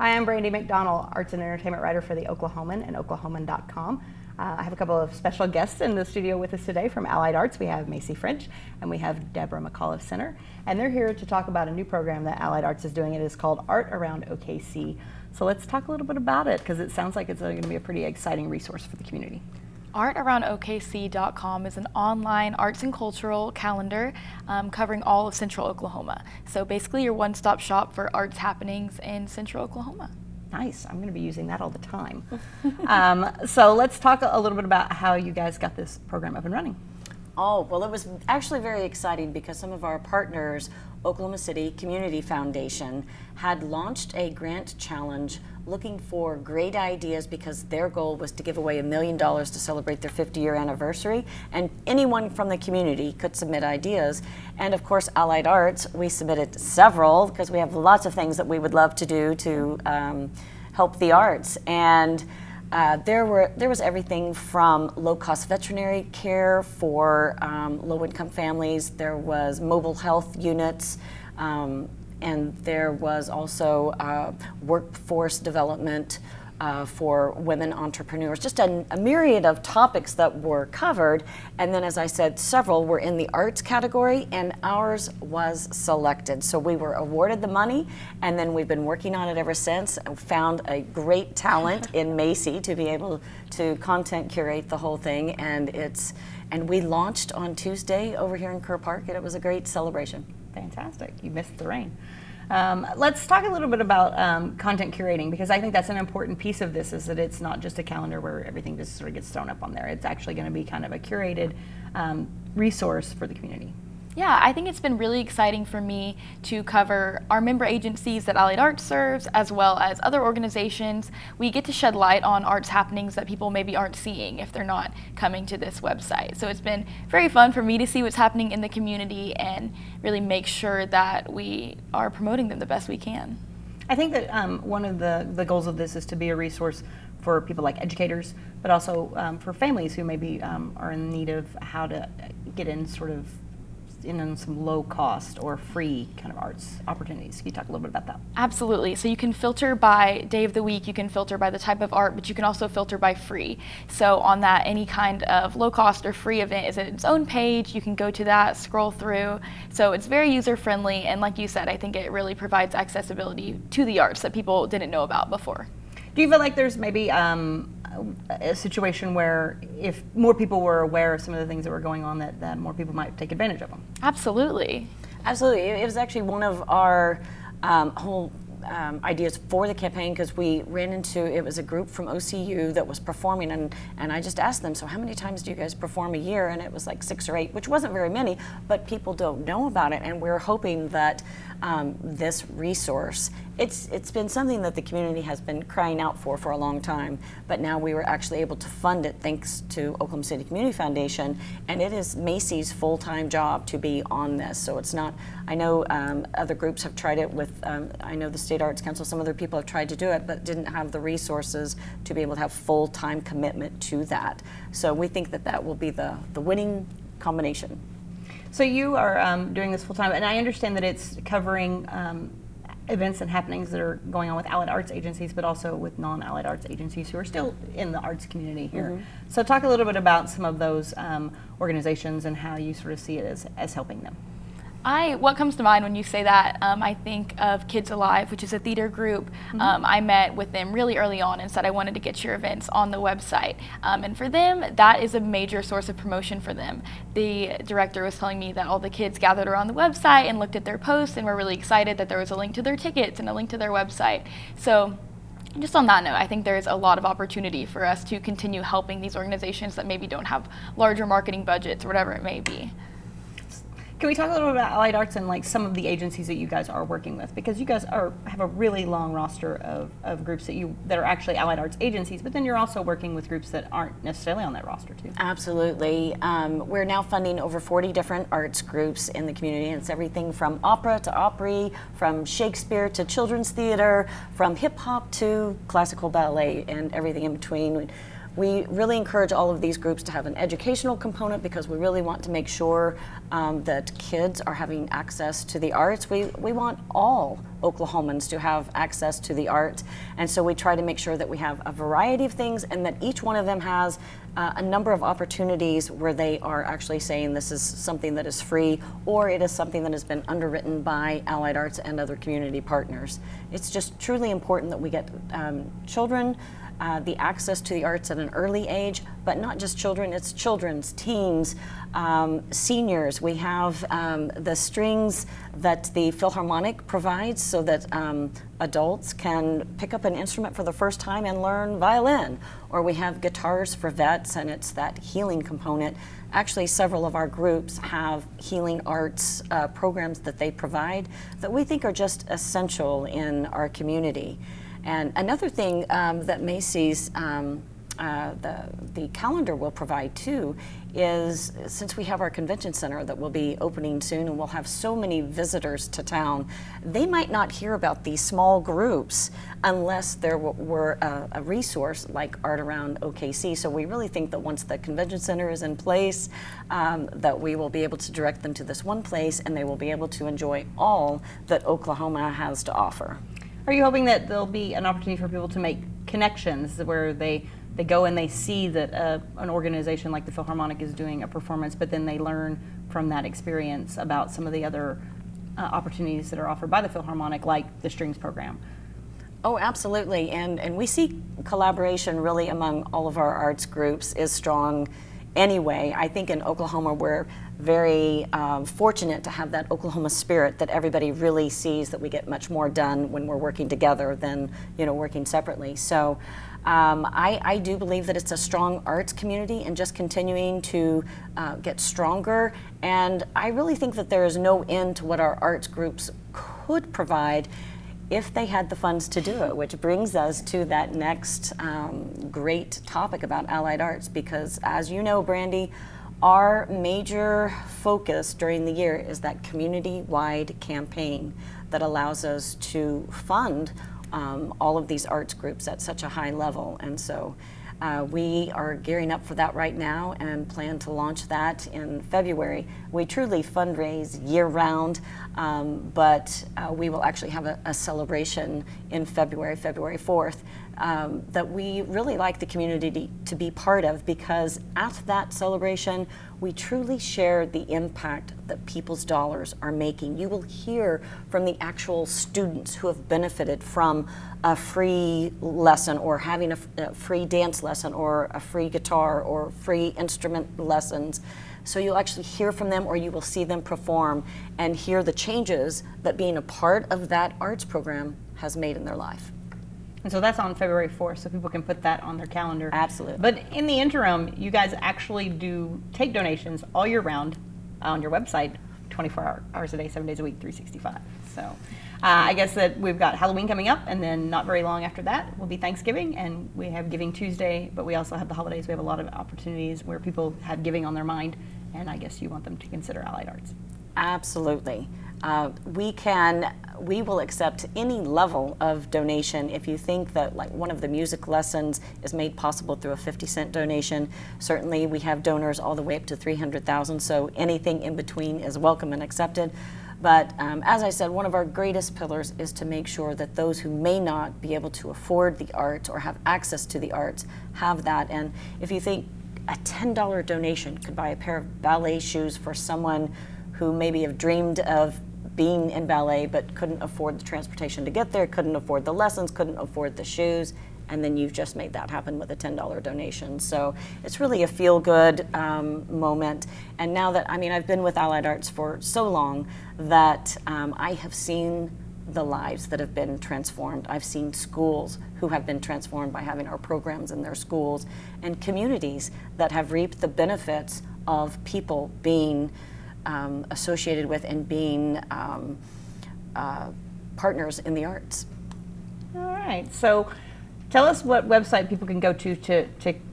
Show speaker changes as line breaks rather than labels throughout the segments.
Hi, I'm Brandy McDonald, Arts and Entertainment Writer for the Oklahoman and Oklahoman.com. I have a couple of special guests in the studio with us today from Allied Arts. We have Macy French and we have Deborah McAuliffe Center. And they're here to talk about a new program that Allied Arts is doing. It is called Art Around OKC. So let's talk a little bit about it because it sounds like it's going to be a pretty exciting resource for the community.
ArtAroundOKC.com is an online arts and cultural calendar covering all of Central Oklahoma. So basically your one-stop shop for arts happenings in Central Oklahoma.
Nice. I'm going to be using that all the time. So let's talk a little bit about how you guys got this program up and running.
Oh, well, it was actually very exciting because some of our partners, Oklahoma City Community Foundation, had launched a grant challenge looking for great ideas because their goal was to give away $1 million to celebrate their 50-year anniversary, and anyone from the community could submit ideas. And of course, Allied Arts, we submitted several because we have lots of things that we would love to do to help the arts. And there was everything from low-cost veterinary care for low-income families. There was mobile health units, and there was also workforce development for women entrepreneurs. Just a myriad of topics that were covered. And then, as I said, several were in the arts category, and ours was selected. So we were awarded the money, and then we've been working on it ever since. Found a great talent in Macy to be able to content curate the whole thing, and we launched on Tuesday over here in Kerr Park, and it was a great celebration.
Fantastic. You missed the rain. Let's talk a little bit about content curating, because I think that's an important piece of this, is that it's not just a calendar where everything just sort of gets thrown up on there. It's actually going to be kind of a curated resource for the community.
Yeah, I think it's been really exciting for me to cover our member agencies that Allied Arts serves, as well as other organizations. We get to shed light on arts happenings that people maybe aren't seeing if they're not coming to this website. So it's been very fun for me to see what's happening in the community and really make sure that we are promoting them the best we can.
I think that one of the goals of this is to be a resource for people like educators, but also for families who maybe are in need of how to get in sort of in some low cost or free kind of arts opportunities. Can you talk a little bit about that?
Absolutely. So you can filter by day of the week, you can filter by the type of art, but you can also filter by free. So on that, any kind of low cost or free event is its own page. You can go to that, scroll through. So it's very user friendly, and like you said, I think it really provides accessibility to the arts that people didn't know about before.
Do you feel like there's maybe a situation where if more people were aware of some of the things that were going on, that more people might take advantage of them?
Absolutely.
Absolutely. It was actually one of our whole ideas for the campaign, because we ran into, it was a group from OCU that was performing, and I just asked them, so how many times do you guys perform a year? And it was like 6 or 8, which wasn't very many, but people don't know about it, and we're hoping that this resource, it's been something that the community has been crying out for a long time, but now we were actually able to fund it thanks to Oklahoma City Community Foundation, and it is Macy's full-time job to be on this. So it's not, I know other groups have tried it with, I know the State Arts Council, some other people have tried to do it, but didn't have the resources to be able to have full-time commitment to that. So we think that that will be the winning combination.
So you are doing this full time, and I understand that it's covering events and happenings that are going on with Allied Arts agencies, but also with non-Allied Arts agencies who are still in the arts community here. Mm-hmm. So talk a little bit about some of those organizations and how you sort of see it as helping them.
What comes to mind when you say that, I think of Kids Alive, which is a theater group. Mm-hmm. I met with them really early on and said I wanted to get your events on the website. And for them, that is a major source of promotion for them. The director was telling me that all the kids gathered around the website and looked at their posts and were really excited that there was a link to their tickets and a link to their website. So just on that note, I think there's a lot of opportunity for us to continue helping these organizations that maybe don't have larger marketing budgets or whatever it may be.
Can we talk a little bit about Allied Arts and like some of the agencies that you guys are working with? Because you guys have a really long roster of groups that are actually Allied Arts agencies, but then you're also working with groups that aren't necessarily on that roster too.
Absolutely. We're now funding over 40 different arts groups in the community, and it's everything from opera to Opry, from Shakespeare to children's theater, from hip hop to classical ballet, and everything in between. We really encourage all of these groups to have an educational component because we really want to make sure that kids are having access to the arts. We want all Oklahomans to have access to the arts, and so we try to make sure that we have a variety of things and that each one of them has a number of opportunities where they are actually saying this is something that is free or it is something that has been underwritten by Allied Arts and other community partners. It's just truly important that we get children the access to the arts at an early age, but not just children, it's children's, teens, seniors. We have the strings that the Philharmonic provides so that adults can pick up an instrument for the first time and learn violin. Or we have guitars for vets, and it's that healing component. Actually, several of our groups have healing arts programs that they provide that we think are just essential in our community. And another thing that Macy's, the calendar will provide too, is since we have our convention center that will be opening soon and we'll have so many visitors to town, they might not hear about these small groups unless there were a resource like Art Around OKC. So we really think that once the convention center is in place, that we will be able to direct them to this one place and they will be able to enjoy all that Oklahoma has to offer.
Are you hoping that there'll be an opportunity for people to make connections where they go and they see that an organization like the Philharmonic is doing a performance, but then they learn from that experience about some of the other opportunities that are offered by the Philharmonic, like the strings program?
Oh, absolutely. And we see collaboration really among all of our arts groups is strong anyway. I think in Oklahoma we're very fortunate to have that Oklahoma spirit that everybody really sees that we get much more done when we're working together than working separately. So I do believe that it's a strong arts community and just continuing to get stronger. And I really think that there is no end to what our arts groups could provide if they had the funds to do it, which brings us to that next great topic about Allied Arts, because as you know, Brandy, our major focus during the year is that community-wide campaign that allows us to fund all of these arts groups at such a high level. And so we are gearing up for that right now and plan to launch that in February. We truly fundraise year-round, but we will actually have a celebration in February 4th, that we really like the community to be part of, because at that celebration, we truly share the impact that people's dollars are making. You will hear from the actual students who have benefited from a free lesson or having a free dance lesson or a free guitar or free instrument lessons. So you'll actually hear from them, or you will see them perform and hear the changes that being a part of that arts program has made in their life.
And so that's on February 4th, so people can put that on their calendar.
Absolutely.
But in the interim, you guys actually do take donations all year round on your website, 24 hours a day, 7 days a week, 365. So I guess that we've got Halloween coming up, and then not very long after that will be Thanksgiving, and we have Giving Tuesday, but we also have the holidays. We have a lot of opportunities where people have giving on their mind, and I guess you want them to consider Allied Arts.
Absolutely. We will accept any level of donation. If you think that like one of the music lessons is made possible through a 50-cent donation, certainly we have donors all the way up to 300,000, so anything in between is welcome and accepted. But as I said, one of our greatest pillars is to make sure that those who may not be able to afford the arts or have access to the arts have that. And if you think a $10 donation could buy a pair of ballet shoes for someone who maybe have dreamed of being in ballet but couldn't afford the transportation to get there, couldn't afford the lessons, couldn't afford the shoes, and then you've just made that happen with a $10 donation. So it's really a feel-good moment. And now that, I've been with Allied Arts for so long that I have seen the lives that have been transformed. I've seen schools who have been transformed by having our programs in their schools, and communities that have reaped the benefits of people being associated with and being partners in the arts.
All right, so tell us what website people can go to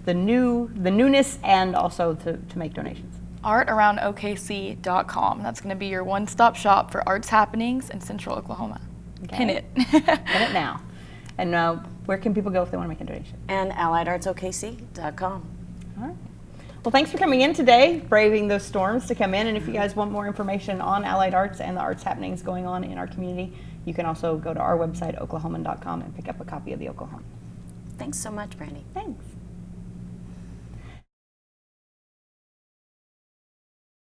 the newness and also to make donations.
ArtAroundOKC.com. That's going to be your one-stop shop for arts happenings in Central Oklahoma.
Okay.
Pin it.
Pin it now. And Where can people go if they want to make a donation?
And AlliedArtsOKC.com.
All right. Well, thanks for coming in today, braving those storms to come in. And if you guys want more information on Allied Arts and the arts happenings going on in our community, you can also go to our website, Oklahoman.com, and pick up a copy of the Oklahoman.
Thanks so much, Brandy.
Thanks.